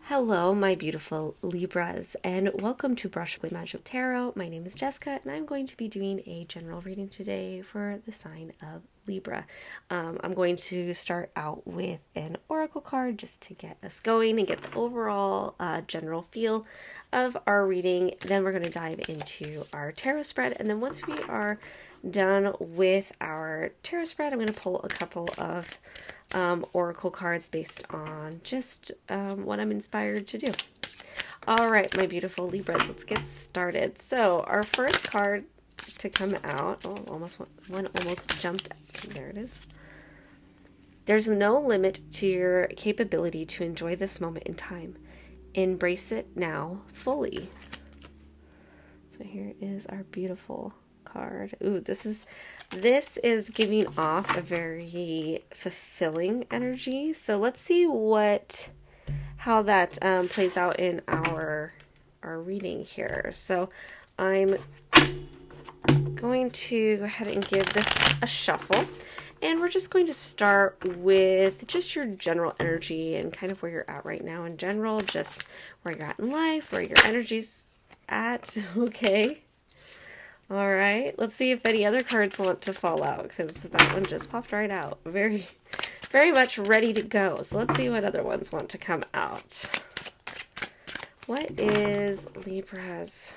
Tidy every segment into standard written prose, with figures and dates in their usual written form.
Hello, my beautiful Libras, and welcome to Brush with Magick Tarot. My name is Jessica, and I'm going to be doing a general reading today for the sign of Libra. I'm going to start out with an oracle card just to get us going and get the overall general feel of our reading. Then we're going to dive into our tarot spread, and then once we are done with our tarot spread, I'm going to pull a couple of oracle cards based on just what I'm inspired to do. All right, my beautiful Libras, let's get started. So our first card to come out, one almost jumped. There it is. There's no limit to your capability to enjoy this moment in time. Embrace it now fully. So here is our beautiful card. Ooh, this is giving off a very fulfilling energy. So let's see how that plays out in our reading here. So I'm going to go ahead and give this a shuffle, and we're just going to start with just your general energy and kind of where you're at right now in general, just where you're at in life, where your energy's at. Okay. All right, let's see if any other cards want to fall out, because that one just popped right out. Very, very much ready to go. So let's see what other ones want to come out. What is Libra's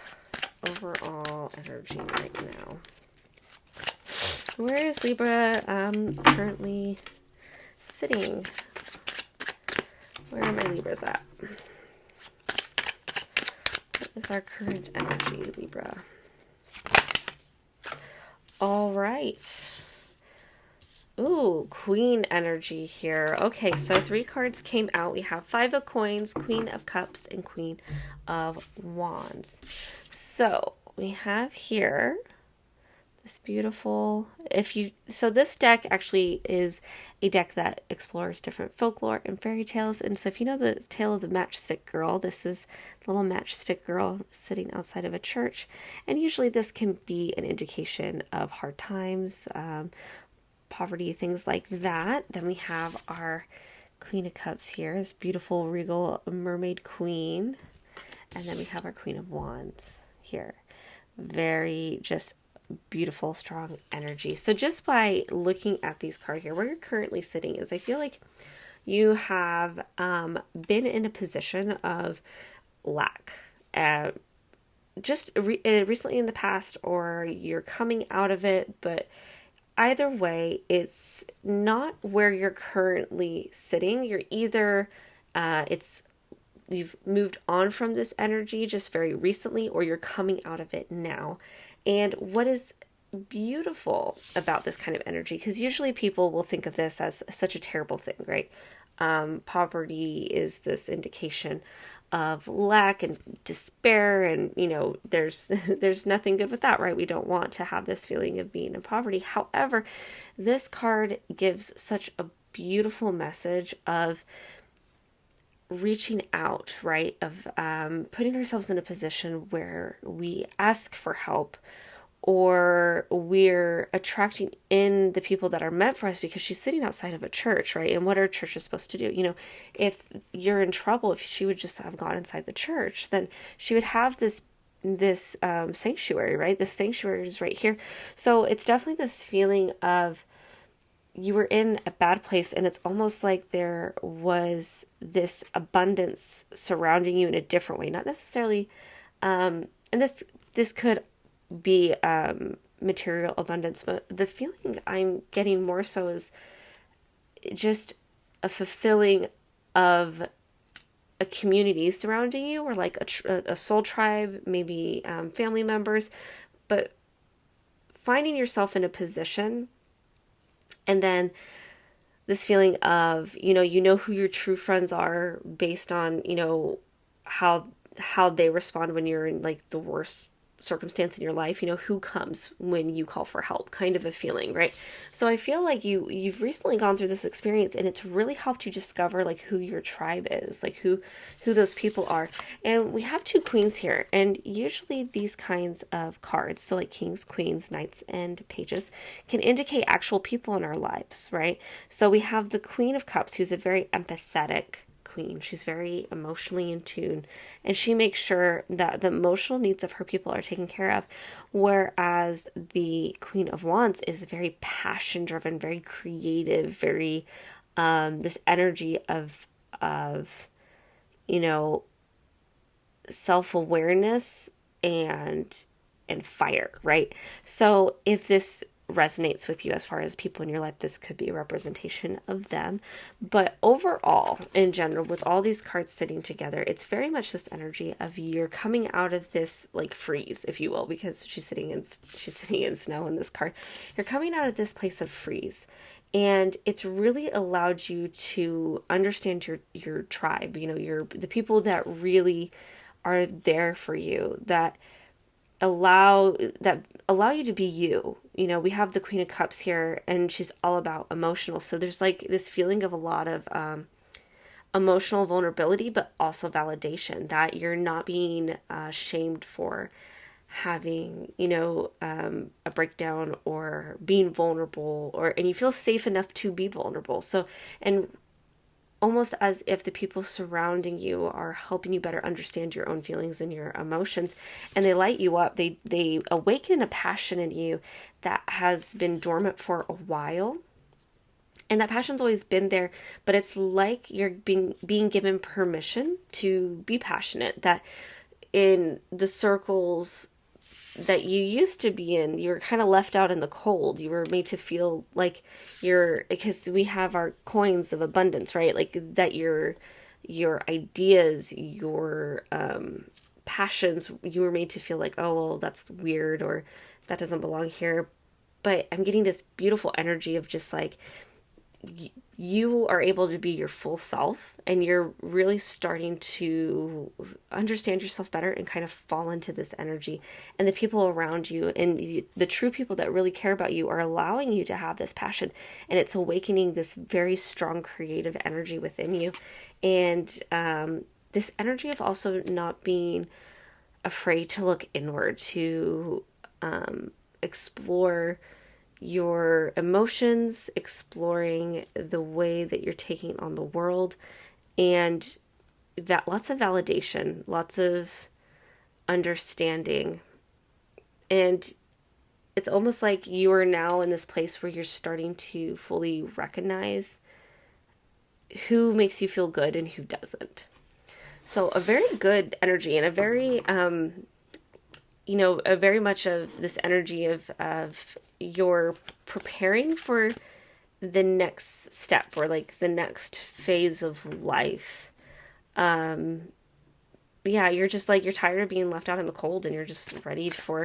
overall energy right now? Where is Libra currently sitting? Where are my Libras at? What is our current energy, Libra? All right. Ooh, Queen energy here. Okay, so 3 cards came out. We have 5 of Coins, Queen of Cups, and Queen of Wands. So we have here this beautiful, so this deck actually is a deck that explores different folklore and fairy tales. And so if you know the tale of the matchstick girl, this is the little matchstick girl sitting outside of a church. And usually this can be an indication of hard times, poverty, things like that. Then we have our Queen of Cups here, this beautiful regal mermaid queen. And then we have our Queen of Wands here. Very just beautiful, strong energy. So just by looking at these cards here, where you're currently sitting is, I feel like you have been in a position of lack, recently in the past, or you're coming out of it. But either way, it's not where you're currently sitting. You're either you've moved on from this energy just very recently, or you're coming out of it now. And what is beautiful about this kind of energy, because usually people will think of this as such a terrible thing, right? Poverty is this indication of lack and despair, and there's nothing good with that, right? We don't want to have this feeling of being in poverty. However, this card gives such a beautiful message of reaching out, right? Of putting ourselves in a position where we ask for help, or we're attracting in the people that are meant for us, because she's sitting outside of a church, right? And what are churches supposed to do? If you're in trouble, if she would just have gone inside the church, then she would have this sanctuary, right? This sanctuary is right here. So it's definitely this feeling of you were in a bad place, and it's almost like there was this abundance surrounding you in a different way. Not necessarily, and this could be material abundance, but the feeling I'm getting more so is just a fulfilling of a community surrounding you, or like a soul tribe, maybe family members, but finding yourself in a position. And then this feeling of, who your true friends are based on, how they respond when you're in like the worst circumstance in your life, who comes when you call for help, kind of a feeling, right? So I feel like you've recently gone through this experience, and it's really helped you discover like who your tribe is, like who those people are. And we have 2 queens here, and usually these kinds of cards, so like kings, queens, knights, and pages, can indicate actual people in our lives, right? So we have the Queen of Cups, who's a very empathetic queen. She's very emotionally in tune, and she makes sure that the emotional needs of her people are taken care of. Whereas the Queen of Wands is very passion driven, very creative, very this energy of you know, self-awareness and fire, right? So if this resonates with you as far as people in your life, this could be a representation of them. But overall, in general, with all these cards sitting together, it's very much this energy of you're coming out of this like freeze, if you will, because she's sitting in snow in this card. You're coming out of this place of freeze. And it's really allowed you to understand your tribe, you know, the people that really are there for you, that allow you to be you. You know, we have the Queen of Cups here, and she's all about emotional. So there's like this feeling of a lot of emotional vulnerability, but also validation that you're not being shamed for having, you know, a breakdown or being vulnerable, and you feel safe enough to be vulnerable. So, and almost as if the people surrounding you are helping you better understand your own feelings and your emotions, and they light you up. They awaken a passion in you that has been dormant for a while. And that passion's always been there, but it's like you're being given permission to be passionate. That in the circles that you used to be in, you were kind of left out in the cold. You were made to feel like because we have our coins of abundance, right? Like that your ideas, your passions, you were made to feel like, oh, well, that's weird, or that doesn't belong here. But I'm getting this beautiful energy of just like, you are able to be your full self, and you're really starting to understand yourself better and kind of fall into this energy. And the people around you and the true people that really care about you are allowing you to have this passion, and it's awakening this very strong creative energy within you. And this energy of also not being afraid to look inward, to explore your emotions, exploring the way that you're taking on the world, and that lots of validation, lots of understanding. And it's almost like you are now in this place where you're starting to fully recognize who makes you feel good and who doesn't. So a very good energy, and a very a very much of this energy of you're preparing for the next step, or like the next phase of life. You're just like, you're tired of being left out in the cold, and you're just ready for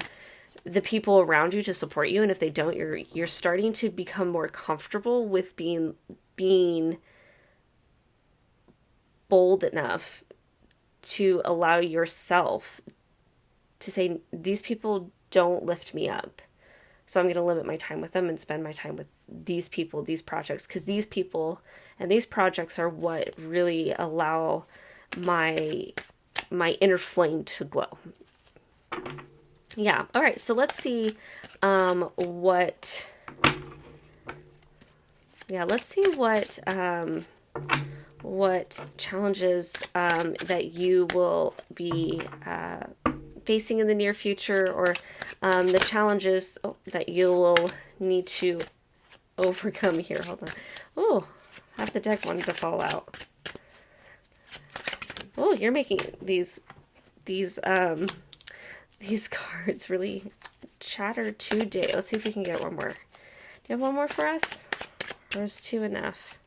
the people around you to support you. And if they don't, you're starting to become more comfortable with being bold enough to allow yourself to say, these people don't lift me up, so I'm going to limit my time with them and spend my time with these people, these projects, because these people and these projects are what really allow my inner flame to glow. Yeah. All right. So let's see what challenges that you will be facing in the near future, or the challenges that you will need to overcome here. Hold on. Oh, half the deck wanted to fall out. Oh, you're making these cards really chatter today. Let's see if we can get one more. Do you have one more for us? Or is two enough?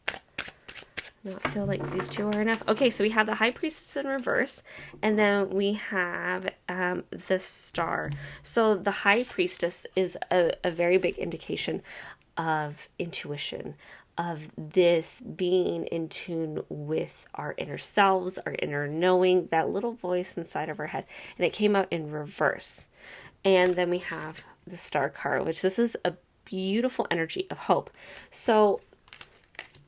No, I feel like these two are enough. Okay, so we have the High Priestess in reverse, and then we have the Star. So the High Priestess is a very big indication of intuition, of this being in tune with our inner selves, our inner knowing, that little voice inside of our head. And it came out in reverse. And then we have the Star card, which this is a beautiful energy of hope. So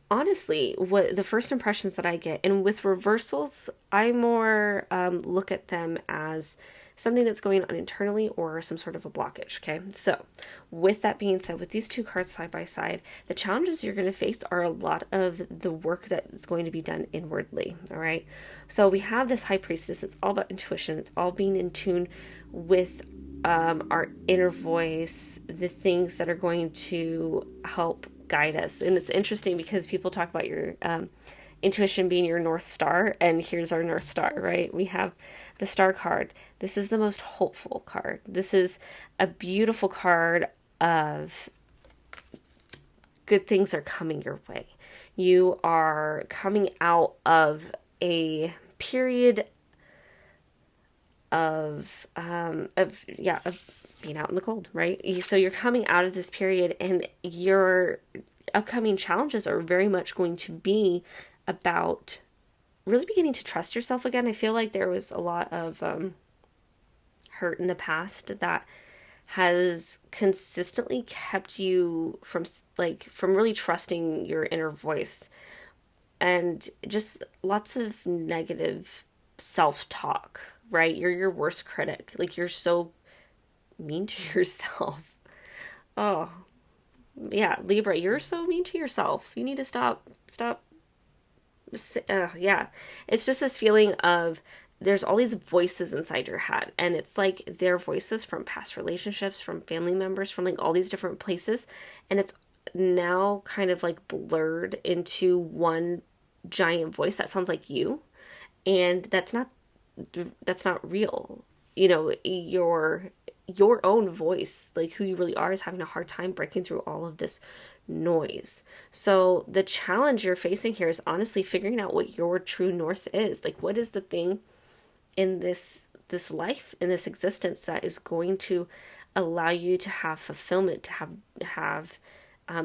honestly, what the first impressions that I get, and with reversals, I more look at them as something that's going on internally or some sort of a blockage. Okay, so with that being said, with these two cards side by side, the challenges you're going to face are a lot of the work that is going to be done inwardly. All right, so we have this High Priestess. It's all about intuition. It's all being in tune with our inner voice, the things that are going to help guide us. And it's interesting because people talk about your intuition being your North Star, and here's our North Star, right? We have the Star card. This is the most hopeful card. This is a beautiful card of good things are coming your way. You are coming out of a period of being out in the cold, right? So you're coming out of this period, and your upcoming challenges are very much going to be about really beginning to trust yourself again. I feel like there was a lot of hurt in the past that has consistently kept you from really trusting your inner voice, and just lots of negative self-talk, right? You're your worst critic. Like, you're so mean to yourself. Oh, yeah, Libra, you're so mean to yourself. You need to stop. Yeah, it's just this feeling of there's all these voices inside your head, and it's like they're voices from past relationships, from family members, from like all these different places, and it's now kind of like blurred into one giant voice that sounds like you, and that's not real. You know, your own voice, like who you really are, is having a hard time breaking through all of this noise. So the challenge you're facing here is honestly figuring out what your true north is. Like, what is the thing in this life, in this existence, that is going to allow you to have fulfillment, to have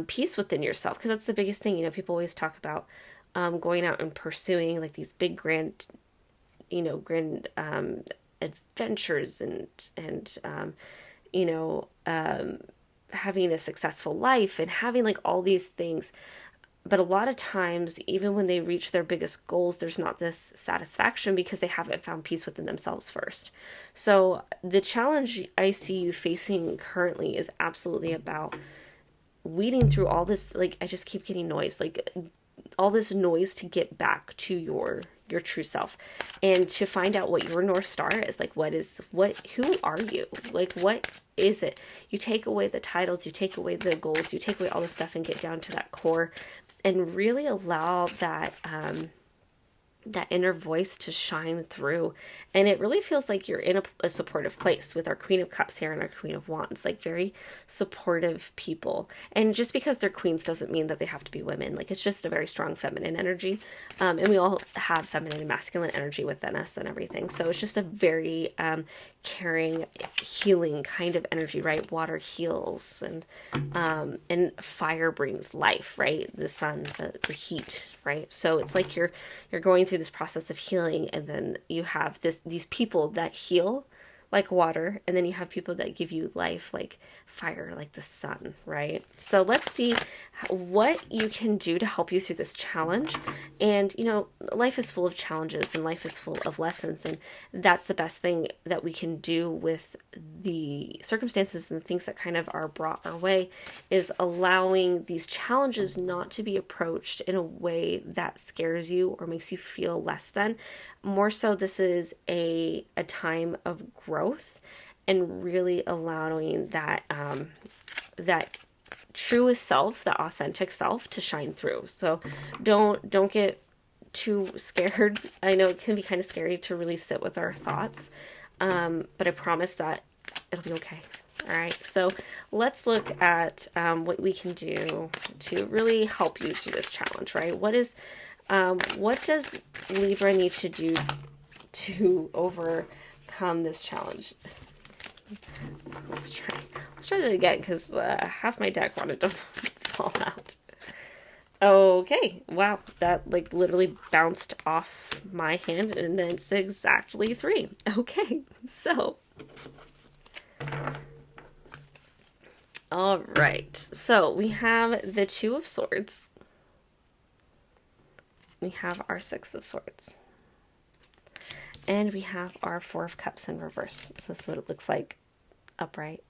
peace within yourself? Because that's the biggest thing. You know, people always talk about going out and pursuing like these big grand adventures and having a successful life and having like all these things. But a lot of times, even when they reach their biggest goals, there's not this satisfaction because they haven't found peace within themselves first. So the challenge I see you facing currently is absolutely about weeding through all this. Like, I just keep getting noise, like all this noise, to get back to your true self, and to find out what your North Star is. Like, who are you? Like, what is it? You take away the titles, you take away the goals, you take away all the stuff, and get down to that core, and really allow that inner voice to shine through. And it really feels like you're in a supportive place with our Queen of Cups here and our Queen of Wands, like very supportive people. And just because they're queens doesn't mean that they have to be women. Like, it's just a very strong feminine energy. And we all have feminine and masculine energy within us and everything. So it's just a very caring, healing kind of energy, right? Water heals, and fire brings life, right? The sun, the heat, right? So it's like you're going through this process of healing, and then you have these people that heal like water, and then you have people that give you life like fire, like the sun, right? So let's see what you can do to help you through this challenge. And life is full of challenges, and life is full of lessons, and that's the best thing that we can do with the circumstances and the things that kind of are brought our way, is allowing these challenges not to be approached in a way that scares you or makes you feel less than. More so, this is a time of growth, and really allowing that truest self, that authentic self, to shine through. So don't get too scared. I know it can be kind of scary to really sit with our thoughts, but I promise that it'll be okay. All right, so let's look at what we can do to really help you through this challenge, right? What does Libra need to do to overcome this challenge? Let's try that again, because half my deck wanted to fall out. Okay, wow, that like literally bounced off my hand, and then it's exactly 3. Okay, so all right, so we have the 2 of Swords. We have our 6 of Swords. And we have our Four of Cups in reverse. So this is what it looks like upright.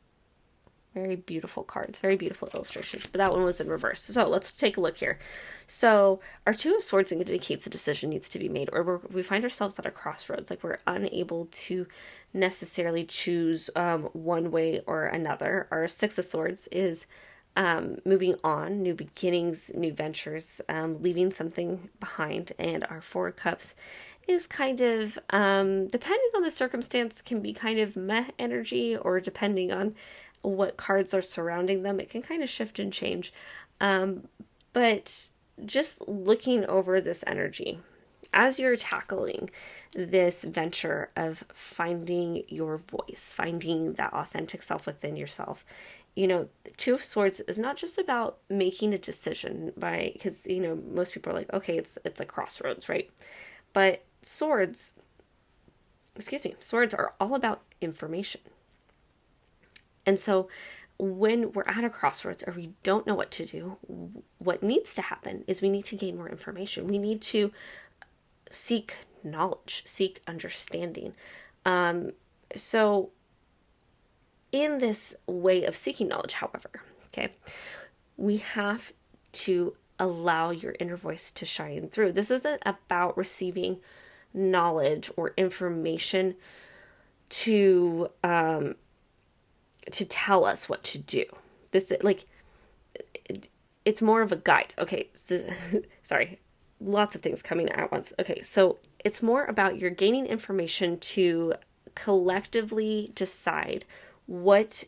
Very beautiful cards, very beautiful illustrations, but that one was in reverse. So let's take a look here. So our Two of Swords indicates a decision needs to be made, or we find ourselves at a crossroads, like we're unable to necessarily choose one way or another. Our Six of Swords is moving on, new beginnings, new ventures, leaving something behind, and our Four of Cups is kind of, depending on the circumstance, can be kind of meh energy, or depending on what cards are surrounding them, it can kind of shift and change. But just looking over this energy as you're tackling this venture of finding your voice, finding that authentic self within yourself, you know, Two of Swords is not just about making a decision because, you know, most people are like, okay, it's a crossroads, right? But swords are all about information. And so when we're at a crossroads or we don't know what to do, what needs to happen is we need to gain more information. We need to seek knowledge, seek understanding. So in this way of seeking knowledge, however, okay, we have to allow your inner voice to shine through. This isn't about receiving knowledge or information to tell us what to do. This, like, it's more of a guide. Okay, sorry, lots of things coming at once. Okay, so it's more about you're gaining information to collectively decide what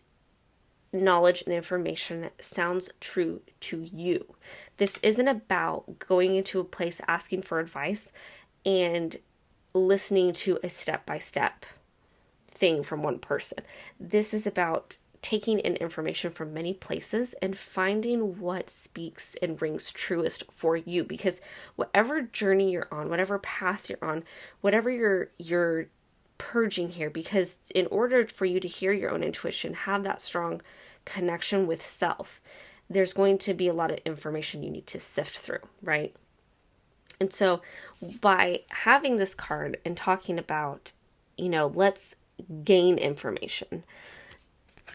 knowledge and information sounds true to you. This isn't about going into a place asking for advice and listening to a step-by-step thing from one person. This is about taking in information from many places and finding what speaks and rings truest for you, because whatever journey you're on, whatever path you're on, whatever you're purging here, because in order for you to hear your own intuition, have that strong connection with self, there's going to be a lot of information you need to sift through, right? And so by having this card and talking about, you know, let's gain information,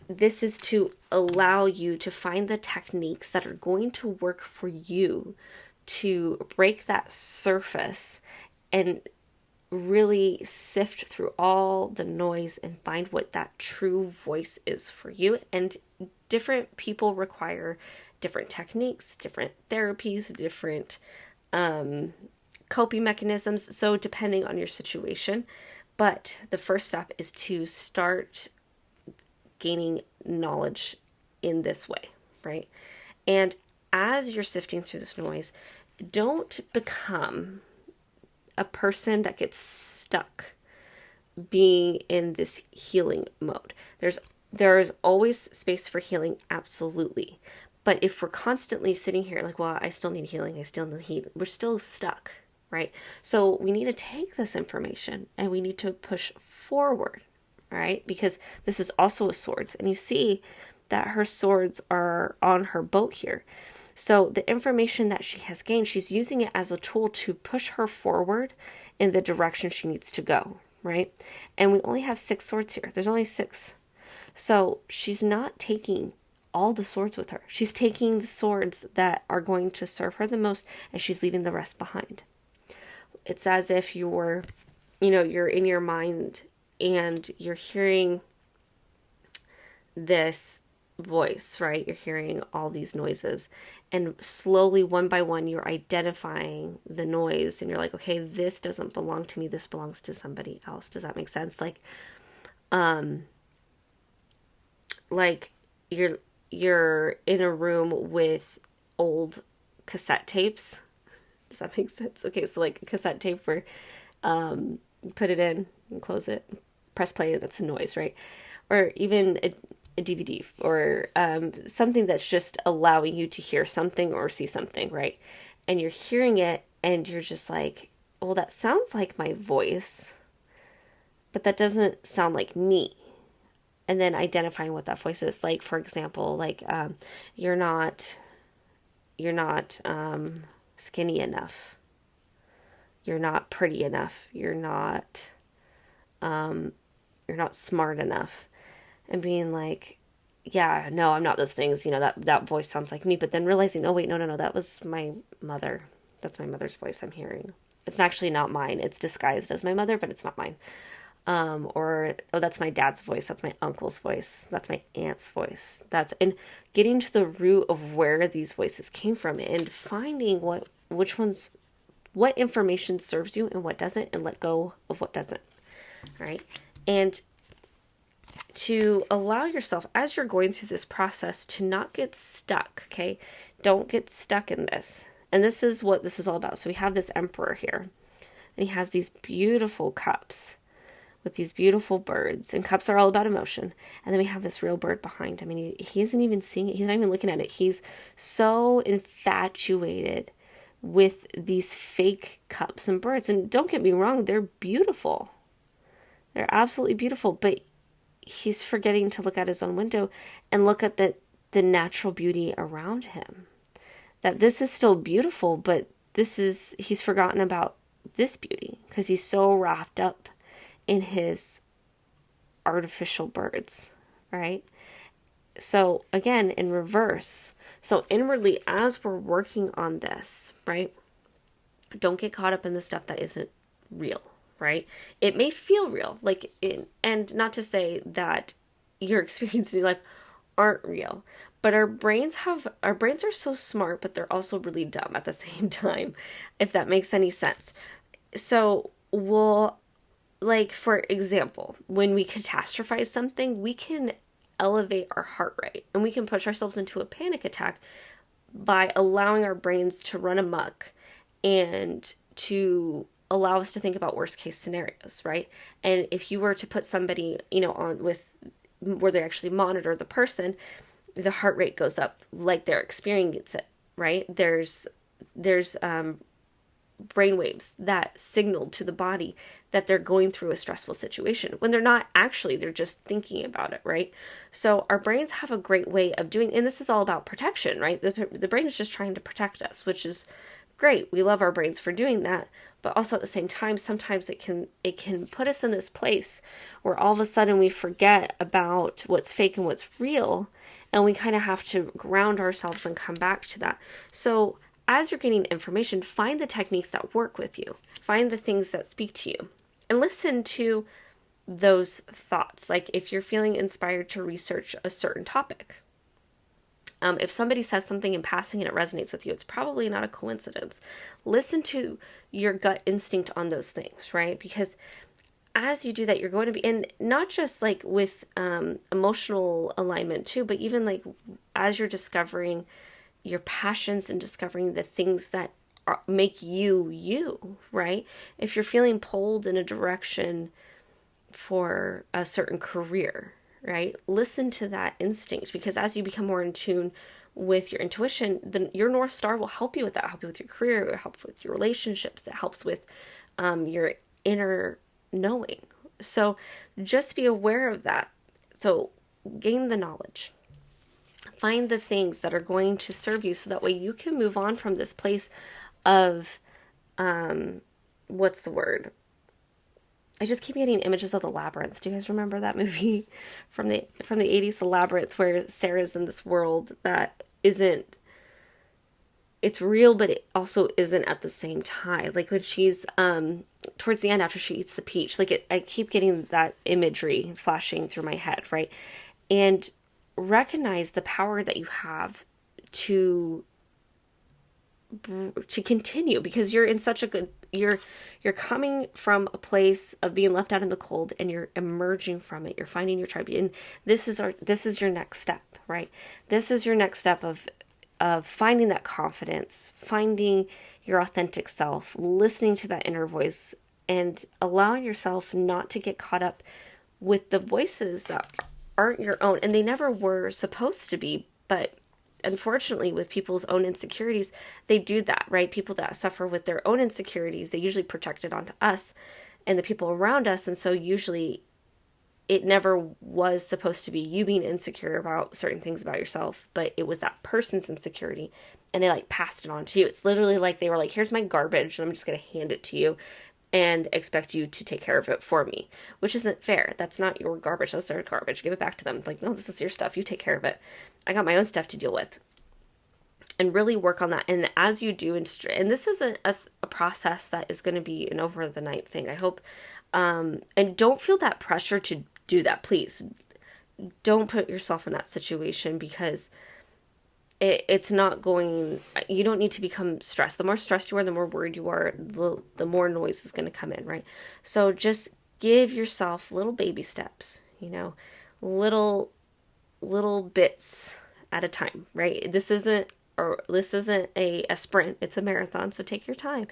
this is to allow you to find the techniques that are going to work for you to break that surface and really sift through all the noise and find what that true voice is for you. And different people require different techniques, different therapies, different coping mechanisms. So depending on your situation, but the first step is to start gaining knowledge in this way, right? And as you're sifting through this noise, don't become a person that gets stuck being in this healing mode. There's always space for healing, absolutely. But if we're constantly sitting here like, well, I still need healing, we're still stuck, right? So we need to take this information and we need to push forward, right? Because this is also a swords, and you see that her swords are on her boat here. So the information that she has gained, she's using it as a tool to push her forward in the direction she needs to go, right? And we only have 6 swords here. There's only 6. So she's not taking all the swords with her. She's taking the swords that are going to serve her the most, and she's leaving the rest behind. It's as if you're in your mind and you're hearing this voice, right? You're hearing all these noises, and slowly, one by one, you're identifying the noise, and you're like, okay, this doesn't belong to me. This belongs to somebody else. Does that make sense? Like you're in a room with old cassette tapes. Does that make sense? Okay, so like a cassette tape where you put it in and close it, press play, that's a noise, right? Or even a DVD or something that's just allowing you to hear something or see something, right? And you're hearing it and you're just like, well, that sounds like my voice, but that doesn't sound like me. And then identifying what that voice is. Like, for example, like you're not skinny enough. You're not pretty enough. You're not you're not smart enough, and being like, yeah, no, I'm not those things. That voice sounds like me. But then realizing, oh, wait, no, that was my mother. That's my mother's voice I'm hearing. It's actually not mine. It's disguised as my mother, but it's not mine. Or, oh, that's my dad's voice. That's my uncle's voice. That's my aunt's voice. And getting to the root of where these voices came from and finding what information serves you and what doesn't, and let go of what doesn't. Right. And to allow yourself, as you're going through this process, to not get stuck. Okay. Don't get stuck in this. And this is what this is all about. So we have this emperor here, and he has these beautiful cups with these beautiful birds, and cups are all about emotion. And then we have this real bird behind him, and he isn't even seeing it. He's not even looking at it. He's so infatuated with these fake cups and birds. And don't get me wrong, they're beautiful. They're absolutely beautiful, but he's forgetting to look out his own window and look at the natural beauty around him. That this is still beautiful, but he's forgotten about this beauty because he's so wrapped up in his artificial birds, right? So again, in reverse. So inwardly, as we're working on this, right? Don't get caught up in the stuff that isn't real, right? It may feel real, and not to say that your experiences in life aren't real, but our brains are so smart, but they're also really dumb at the same time, if that makes any sense. So for example, when we catastrophize something, we can elevate our heart rate, and we can push ourselves into a panic attack by allowing our brains to run amok and to allow us to think about worst case scenarios, right? And if you were to put somebody, on with where they actually monitor the person, the heart rate goes up like they're experiencing it, right? There's brain waves that signal to the body that they're going through a stressful situation when they're not actually, they're just thinking about it, right? So our brains have a great way of doing, and this is all about protection, right? The brain is just trying to protect us, which is great. We love our brains for doing that, but also at the same time, sometimes it can put us in this place where all of a sudden we forget about what's fake and what's real, and we kind of have to ground ourselves and come back to that. So as you're getting information, find the techniques that work with you. Find the things that speak to you. And listen to those thoughts. Like if you're feeling inspired to research a certain topic. If somebody says something in passing and it resonates with you, it's probably not a coincidence. Listen to your gut instinct on those things, right? Because as you do that, you're going to be, and not just like with emotional alignment too, but even like as you're discovering your passions and discovering the things that make you, right? If you're feeling pulled in a direction for a certain career, right? Listen to that instinct, because as you become more in tune with your intuition, then your North Star will help you with that, help you with your career, it helps with your relationships, it helps with your inner knowing. So just be aware of that. So gain the knowledge. Find the things that are going to serve you so that way you can move on from this place of, what's the word? I just keep getting images of The Labyrinth. Do you guys remember that movie from the 80s, The Labyrinth, where Sarah's in this world that isn't, it's real, but it also isn't at the same time. Like when she's, towards the end after she eats the peach, I keep getting that imagery flashing through my head, right? And recognize the power that you have to continue, because you're in such a good, you're coming from a place of being left out in the cold, and you're emerging from it. You're finding your tribe, and this is your next step, right? This is your next step of finding that confidence, finding your authentic self, listening to that inner voice, and allowing yourself not to get caught up with the voices that aren't your own, and they never were supposed to be, but unfortunately with people's own insecurities, they do that, right? People that suffer with their own insecurities, they usually project it onto us and the people around us, and so usually it never was supposed to be you being insecure about certain things about yourself, but it was that person's insecurity, and they passed it on to you. It's literally like they were like, here's my garbage, and I'm just going to hand it to you, and expect you to take care of it for me, which isn't fair. That's not your garbage. That's their garbage. Give it back to them. Like, no, this is your stuff. You take care of it. I got my own stuff to deal with. And really work on that. And as you do, and this isn't a process that is going to be an over the night thing. I hope, and don't feel that pressure to do that. Please don't put yourself in that situation, because it's not going, you don't need to become stressed. The more stressed you are, the more worried you are, the more noise is going to come in, right? So just give yourself little baby steps, little bits at a time, right? This isn't a sprint, it's a marathon. So take your time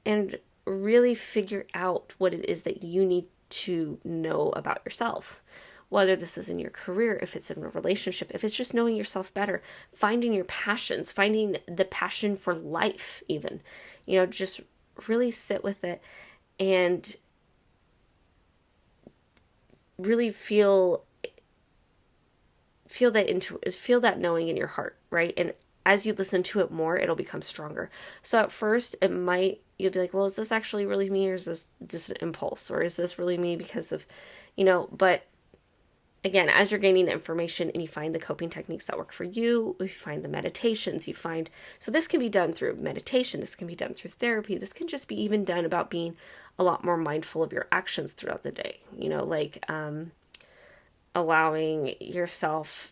and really figure out what it is that you need to know about yourself. Whether this is in your career, if it's in a relationship, if it's just knowing yourself better, finding your passions, finding the passion for life even, just really sit with it and really feel that knowing in your heart, right? And as you listen to it more, it'll become stronger. So at first you'll be like, well, is this actually really me, or is this just an impulse, or is this really me because of, but again, as you're gaining information and you find the coping techniques that work for you, you find the meditations, so this can be done through meditation, this can be done through therapy, this can just be even done about being a lot more mindful of your actions throughout the day, allowing yourself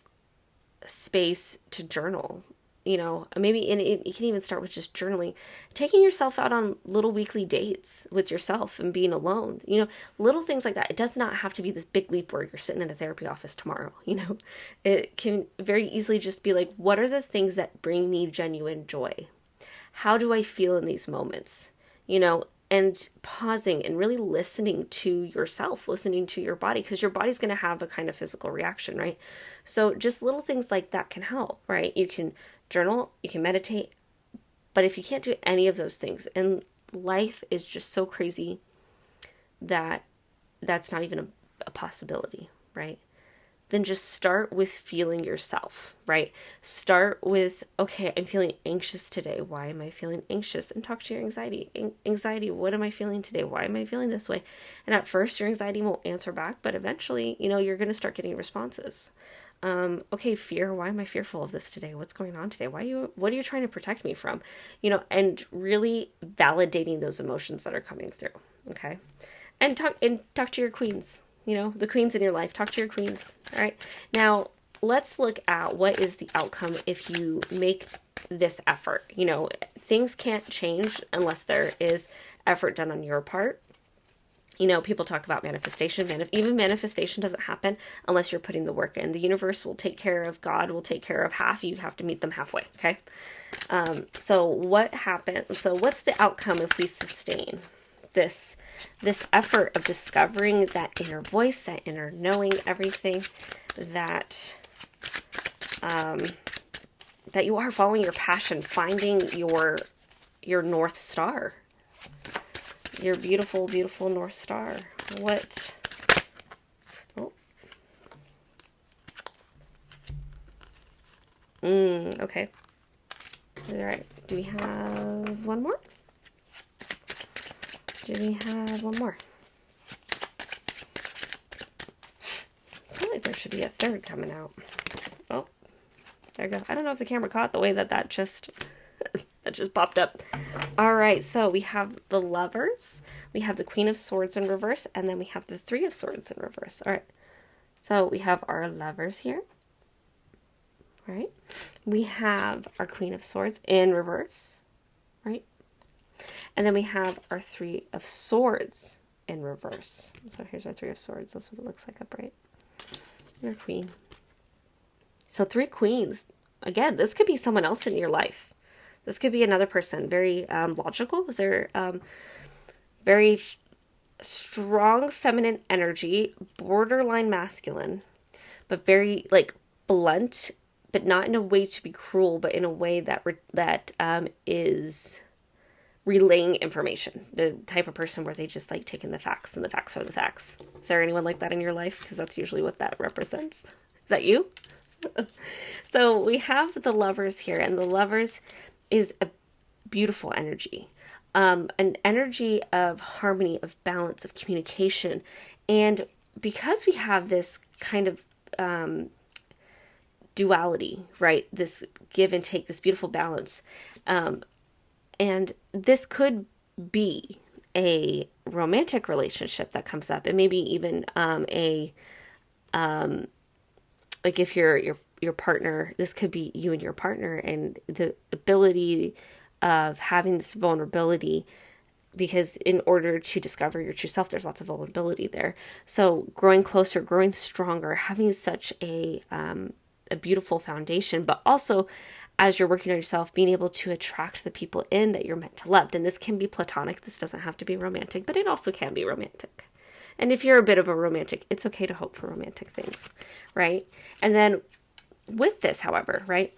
space to journal, maybe, and it can even start with just journaling, taking yourself out on little weekly dates with yourself and being alone, little things like that. It does not have to be this big leap where you're sitting in a therapy office tomorrow, it can very easily just be like, what are the things that bring me genuine joy? How do I feel in these moments? And pausing and really listening to yourself, listening to your body, because your body's going to have a kind of physical reaction, right? So just little things like that can help, right? You can journal, you can meditate, but if you can't do any of those things, and life is just so crazy that that's not even a possibility, right? Then just start with feeling yourself, right? Start with, okay, I'm feeling anxious today. Why am I feeling anxious? And talk to your anxiety. Anxiety, what am I feeling today? Why am I feeling this way? And at first, your anxiety won't answer back, but eventually, you're going to start getting responses. Okay, fear, why am I fearful of this today? What's going on today? What are you trying to protect me from? And really validating those emotions that are coming through, okay? And talk to your queens. The queens in your life. Talk to your queens. All right. Now, let's look at what is the outcome if you make this effort. Things can't change unless there is effort done on your part. People talk about manifestation. Even manifestation doesn't happen unless you're putting the work in. The universe will take care of, God will take care of half. You have to meet them halfway. Okay. So what happens? So what's the outcome if we sustain this effort of discovering that inner voice, that inner knowing, everything that that you are following your passion, finding your North Star, your beautiful, beautiful North Star. What? Oh. Okay. All right. Do we have one more? Do we have one more? I feel like there should be a third coming out. Oh, there you go. I don't know if the camera caught the way that just that just popped up. All right, so we have the Lovers, we have the Queen of Swords in reverse, and then we have the Three of Swords in reverse. All right, so we have our Lovers here. Right, we have our Queen of Swords in reverse. Right. And then we have our Three of Swords in reverse. So here's our Three of Swords. That's what it looks like upright. Your Queen. So 3 queens. Again, this could be someone else in your life. This could be another person. Very logical. Is there very strong feminine energy, borderline masculine, but very blunt, but not in a way to be cruel, but in a way that is relaying information. The type of person where they just take in the facts, and the facts are the facts. Is there anyone like that in your life? Because that's usually what that represents. Is that you? So we have the Lovers here, and the Lovers is a beautiful energy. an energy of harmony, of balance, of communication. And because we have this kind of duality, right? This give and take, this beautiful balance. And this could be a romantic relationship that comes up, and maybe even like if your partner, this could be you and your partner, and the ability of having this vulnerability, because in order to discover your true self, there's lots of vulnerability there. So growing closer, growing stronger, having such a beautiful foundation, but also as you're working on yourself, being able to attract the people in that you're meant to love. And this can be platonic. This doesn't have to be romantic, but it also can be romantic. And if you're a bit of a romantic, it's okay to hope for romantic things, right? And then with this, however, right,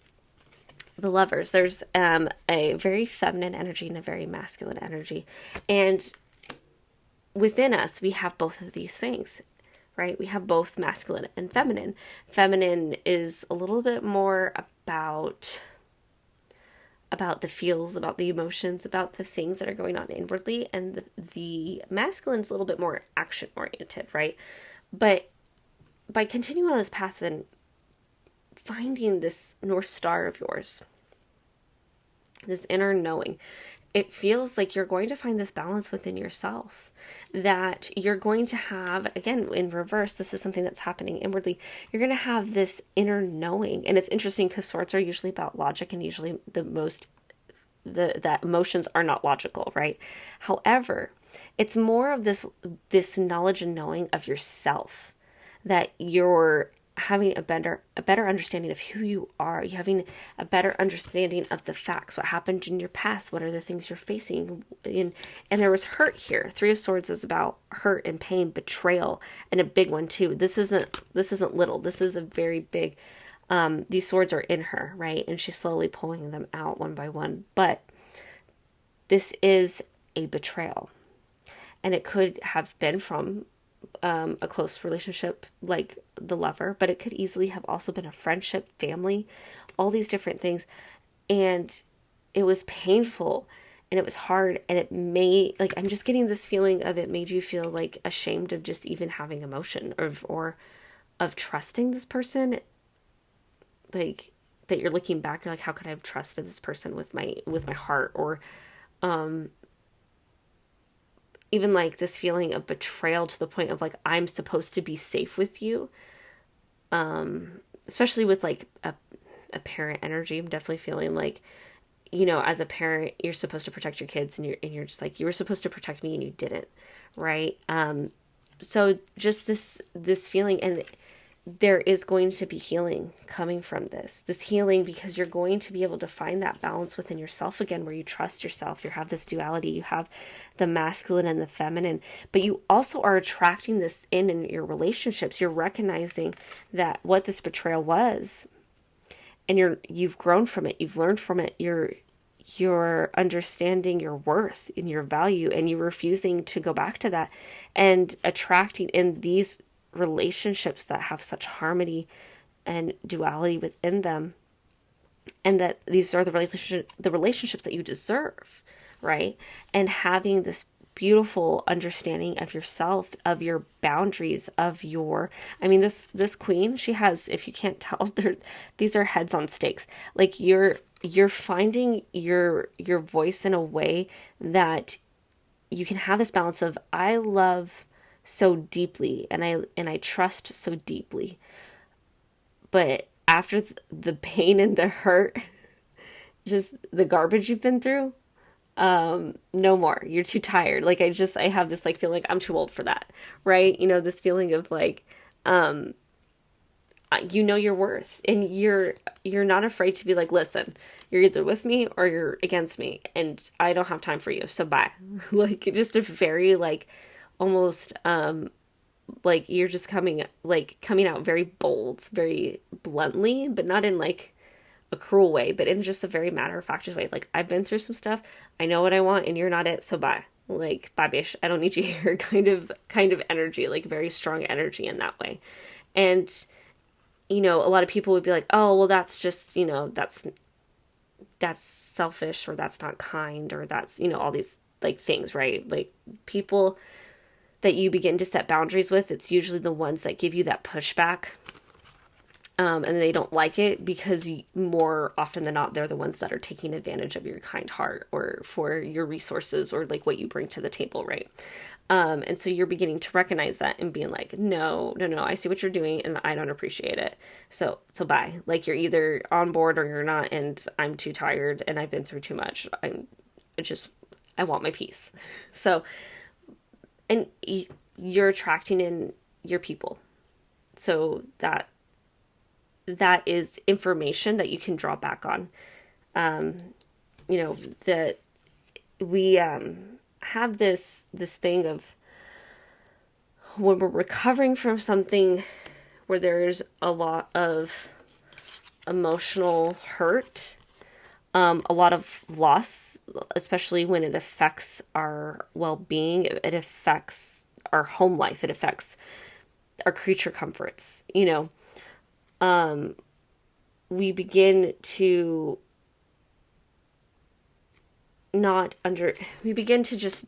the lovers, there's a very feminine energy and a very masculine energy. And within us, we have both of these things, right? We have both masculine and feminine. Feminine is a little bit more about the feels, about the emotions, about the things that are going on inwardly, and the masculine's a little bit more action oriented, right? But by continuing on this path and finding this North Star of yours, this inner knowing, it feels like you're going to find this balance within yourself, that you're going to have, again, in reverse, this is something that's happening inwardly. You're going to have this inner knowing. And it's interesting because swords are usually about logic, and usually that emotions are not logical, right? However, it's more of this knowledge and knowing of yourself, that you're having a better understanding of who you are. You're having a better understanding of the facts, what happened in your past, what are the things you're facing. And there was hurt here. Three of Swords is about hurt and pain, betrayal, and a big one too. This isn't little. This is a very big, these swords are in her, right? And she's slowly pulling them out one by one. But this is a betrayal. And it could have been from a close relationship like the lover, but it could easily have also been a friendship, family, all these different things. And it was painful and it was hard, and it made, like, I'm just getting this feeling of it made you feel like ashamed of just even having emotion or of trusting this person. Like, that you're looking back, you're like, how could I have trusted this person with my heart? Or even like this feeling of betrayal to the point of like, I'm supposed to be safe with you. Especially with like a parent energy. I'm definitely feeling like, you know, as a parent, you're supposed to protect your kids, and you're just like, you were supposed to protect me and you didn't. Right. So just this feeling, and there is going to be healing coming from this healing, because you're going to be able to find that balance within yourself again, where you trust yourself. You have this duality, you have the masculine and the feminine, but you also are attracting this in your relationships. You're recognizing that what this betrayal was, and you've grown from it. You've learned from it. You're understanding your worth and your value, and you're refusing to go back to that, and attracting in these relationships that have such harmony and duality within them, and that these are the relationships that you deserve, right? And having this beautiful understanding of yourself, of your boundaries, of your, I mean, this queen, she has, if you can't tell, these are heads on stakes. Like, you're finding your voice in a way that you can have this balance of, I love so deeply, and I trust so deeply, but after the pain and the hurt, just the garbage you've been through, no more. You're too tired. Like, I have this like feeling like I'm too old for that, right? You know, this feeling of like, you know your worth, and you're not afraid to be like, listen, you're either with me or you're against me, and I don't have time for you, so bye. Like, just a very like, almost like you're just coming out very bold, very bluntly, but not in like a cruel way, but in just a very matter-of-fact way. Like, I've been through some stuff, I know what I want, and you're not it, so bye. Like, bye bish, I don't need you here, kind of energy, like very strong energy in that way. And, you know, a lot of people would be like, oh, well, that's just, you know, that's selfish, or that's not kind, or that's, you know, all these like things, right? Like people that you begin to set boundaries with, it's usually the ones that give you that pushback. And they don't like it because more often than not, they're the ones that are taking advantage of your kind heart or for your resources or like what you bring to the table, right? And so you're beginning to recognize that and being like, no, I see what you're doing and I don't appreciate it. So bye. Like you're either on board or you're not, and I'm too tired and I've been through too much. I want my peace. So, and you're attracting in your people. So that is information that you can draw back on. That we have this thing of when we're recovering from something where there's a lot of emotional hurt, a lot of loss, especially when it affects our well-being, it affects our home life, it affects our creature comforts, we begin to we begin to just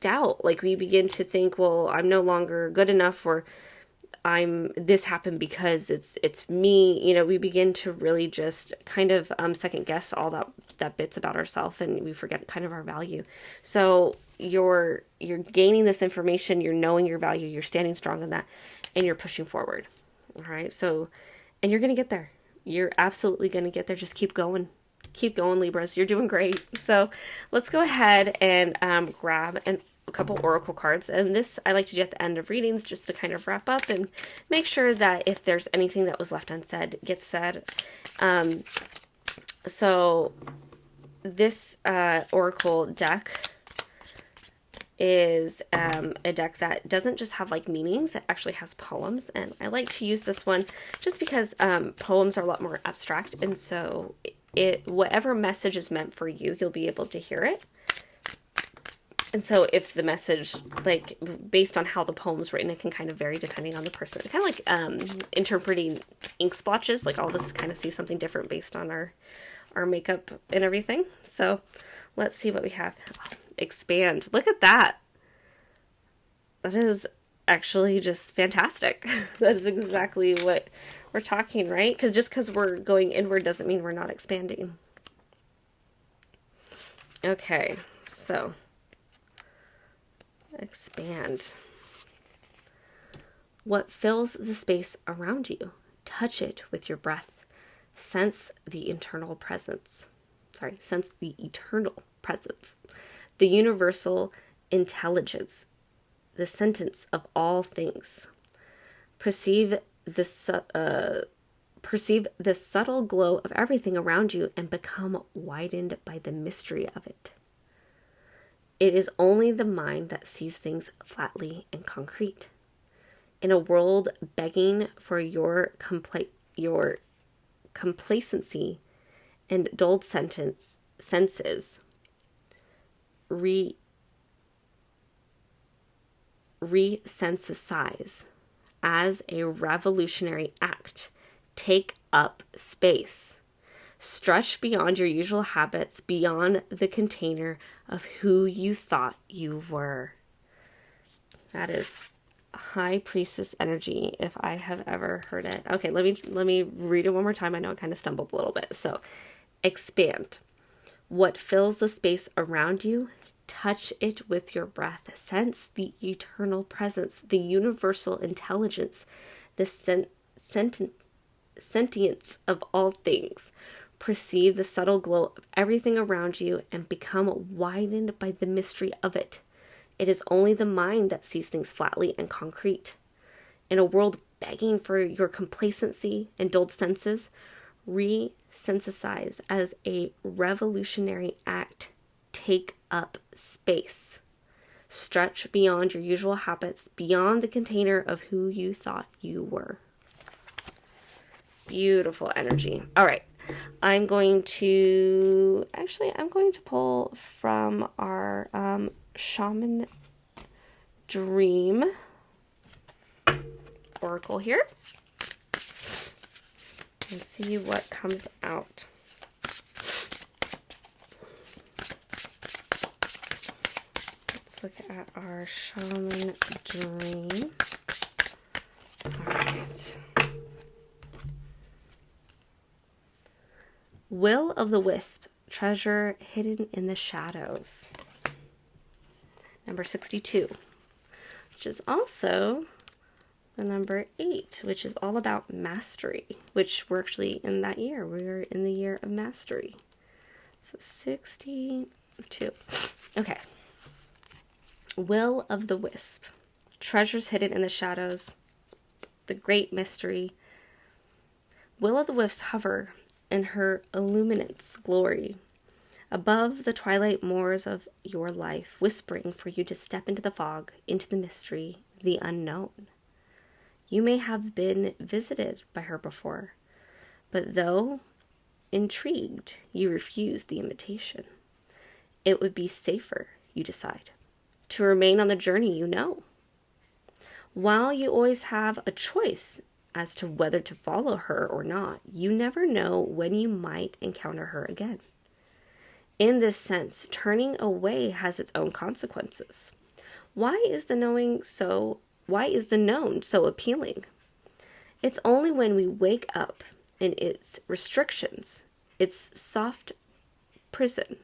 doubt. Like we begin to think, well, I'm no longer good enough, or this happened because it's me. We begin to really just kind of second guess all that bits about ourselves, and we forget kind of our value. So you're gaining this information, you're knowing your value, you're standing strong in that, and you're pushing forward. All right. So, and you're going to get there. You're absolutely going to get there. Just keep going. Keep going, Libras. You're doing great. So let's go ahead and grab a couple oracle cards. And this I like to do at the end of readings just to kind of wrap up and make sure that if there's anything that was left unsaid gets said. So this oracle deck is a deck that doesn't just have like meanings, it actually has poems, and I like to use this one just because poems are a lot more abstract, and so whatever message is meant for you, you'll be able to hear it. And so if the message, like based on how the poem's written, it can kind of vary depending on the person. It's kind of like interpreting ink splotches, like all of us kind of see something different based on our makeup and everything. So let's see what we have. Expand. Look at that. That is actually just fantastic. That is exactly what we're talking, right? Because just because we're going inward doesn't mean we're not expanding. Okay, so expand. What fills the space around you? Touch it with your breath. Sense the eternal presence. The universal intelligence, the sentence of all things. Perceive the subtle glow of everything around you and become widened by the mystery of it. It is only the mind that sees things flatly and concrete. In a world begging for your complacency and dulled senses, re-sensitize as a revolutionary act. Take up space. Stretch beyond your usual habits, beyond the container of who you thought you were. That is High Priestess energy, if I have ever heard it. Okay, let me read it one more time. I know I kind of stumbled a little bit. So, expand. What fills the space around you? Touch it with your breath. Sense the eternal presence, the universal intelligence, the sentience of all things. Perceive the subtle glow of everything around you and become widened by the mystery of it. It is only the mind that sees things flatly and concrete. In a world begging for your complacency and dulled senses, re-sensitize as a revolutionary act. Take up space. Stretch beyond your usual habits, beyond the container of who you thought you were. Beautiful energy. All right. I'm going to pull from our Shaman Dream Oracle here and see what comes out. let's look at our shaman dream. All right. Will of the Wisp, treasure hidden in the shadows. Number 62, which is also the number 8, which is all about mastery, which we're actually in that year. We're in the year of mastery. So 62. Okay. Will of the Wisp, treasures hidden in the shadows, the great mystery. Will of the Wisps hover in her illuminance glory above the twilight moors of your life, whispering for you to step into the fog, into the mystery, the unknown. You may have been visited by her before, but though intrigued, you refuse the invitation. It would be safer, you decide, to remain on the journey you know. While you always have a choice as to whether to follow her or not, you never know when you might encounter her again. In this sense, turning away has its own consequences. Why is the known so appealing? It's only when we wake up in its restrictions, its soft prison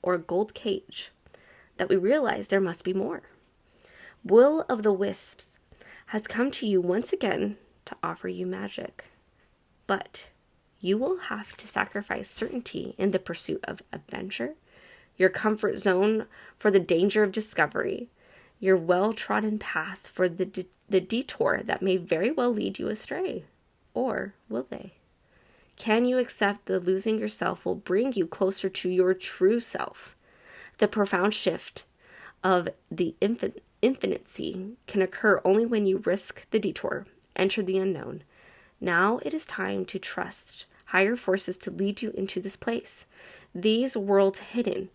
or gold cage, that we realize there must be more. Will of the Wisps has come to you once again to offer you magic, but you will have to sacrifice certainty in the pursuit of adventure, your comfort zone for the danger of discovery, your well-trodden path for the detour that may very well lead you astray. Or will they? Can you accept that losing yourself will bring you closer to your true self? The profound shift of the infinity can occur only when you risk the detour, enter the unknown. Now it is time to trust higher forces to lead you into this place. These worlds hidden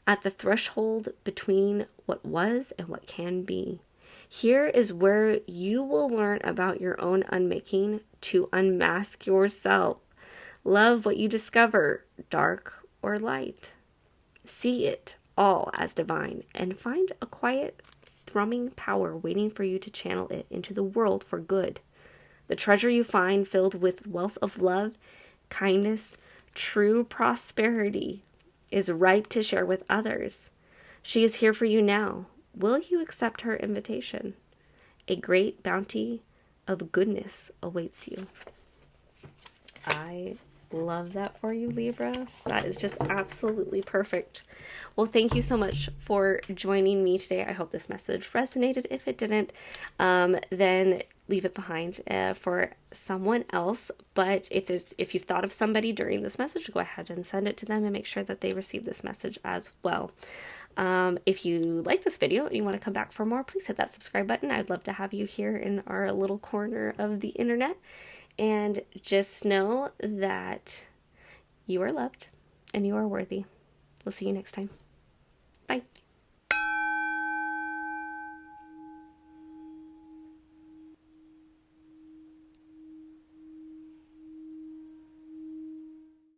at the threshold between what was and what can be. Here is where you will learn about your own unmaking, to unmask yourself. Love what you discover, dark or light. See it all as divine, and find a quiet, thrumming power waiting for you to channel it into the world for good. The treasure you find filled with wealth of love, kindness, true prosperity is ripe to share with others. She is here for you now. Will you accept her invitation? A great bounty of goodness awaits you. I love that for you, Libra. That is just absolutely perfect. Well, thank you so much for joining me today. I hope this message resonated. If it didn't, then leave it behind for someone else. But if you've thought of somebody during this message, go ahead and send it to them and make sure that they receive this message as well. If you like this video and you want to come back for more, please hit that subscribe button. I'd love to have you here in our little corner of the internet. And just know that you are loved and you are worthy. We'll see you next time. Bye.